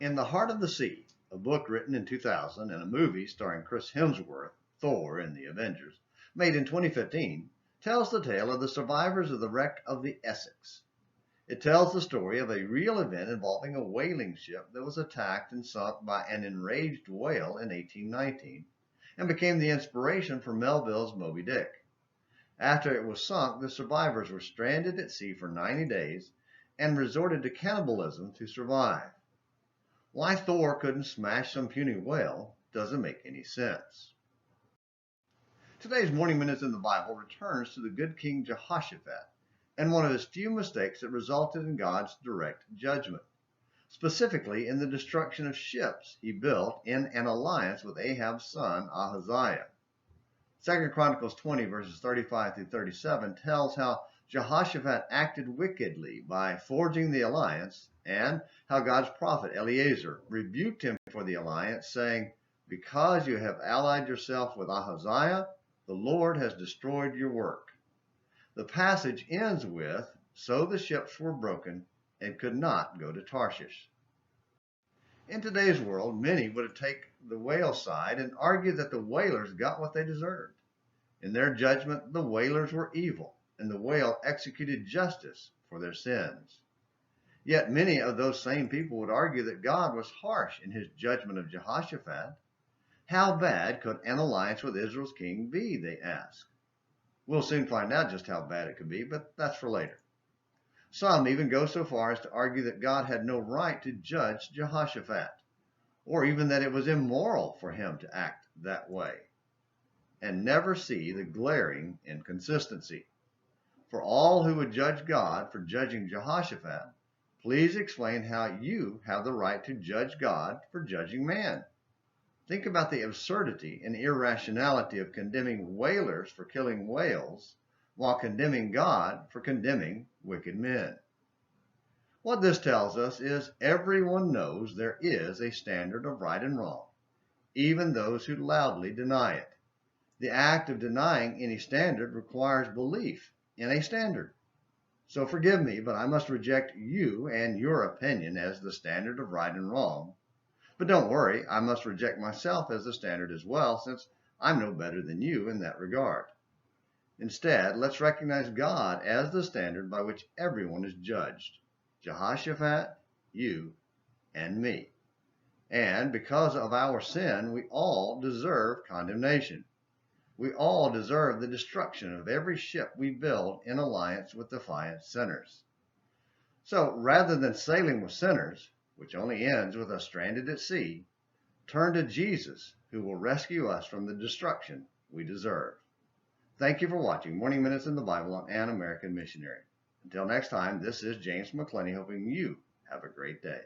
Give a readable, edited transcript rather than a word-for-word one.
In the Heart of the Sea, a book written in 2000 and a movie starring Chris Hemsworth, Thor in the Avengers, made in 2015, tells the tale of the survivors of the wreck of the Essex. It tells the story of a real event involving a whaling ship that was attacked and sunk by an enraged whale in 1819 and became the inspiration for Melville's Moby Dick. After it was sunk, the survivors were stranded at sea for 90 days and resorted to cannibalism to survive. Why Thor couldn't smash some puny whale doesn't make any sense. Today's Morning Minutes in the Bible returns to the good King Jehoshaphat and one of his few mistakes that resulted in God's direct judgment, specifically in the destruction of ships he built in an alliance with Ahab's son Ahaziah. 2 Chronicles 20 verses 35 through 37 tells how Jehoshaphat acted wickedly by forging the alliance, and how God's prophet Eliezer rebuked him for the alliance, saying, "Because you have allied yourself with Ahaziah, the Lord has destroyed your work." The passage ends with, "So the ships were broken and could not go to Tarshish." In today's world, many would take the whale side and argue that the whalers got what they deserved. In their judgment, the whalers were evil, and the whale executed justice for their sins. Yet many of those same people would argue that God was harsh in his judgment of Jehoshaphat. How bad could an alliance with Israel's king be, they ask. We'll soon find out just how bad it could be, but that's for later. Some even go so far as to argue that God had no right to judge Jehoshaphat, or even that it was immoral for him to act that way, and never see the glaring inconsistency. For all who would judge God for judging Jehoshaphat, please explain how you have the right to judge God for judging man. Think about the absurdity and irrationality of condemning whalers for killing whales while condemning God for condemning wicked men. What this tells us is everyone knows there is a standard of right and wrong, even those who loudly deny it. The act of denying any standard requires belief in a standard. So forgive me, but I must reject you and your opinion as the standard of right and wrong. But don't worry, I must reject myself as the standard as well, since I'm no better than you in that regard. Instead, let's recognize God as the standard by which everyone is judged. Jehoshaphat, you, and me. And because of our sin, we all deserve condemnation. We all deserve the destruction of every ship we build in alliance with defiant sinners. So rather than sailing with sinners, which only ends with us stranded at sea, turn to Jesus, who will rescue us from the destruction we deserve. Thank you for watching Morning Minutes in the Bible on An American Missionary. Until next time, this is James McClenny hoping you have a great day.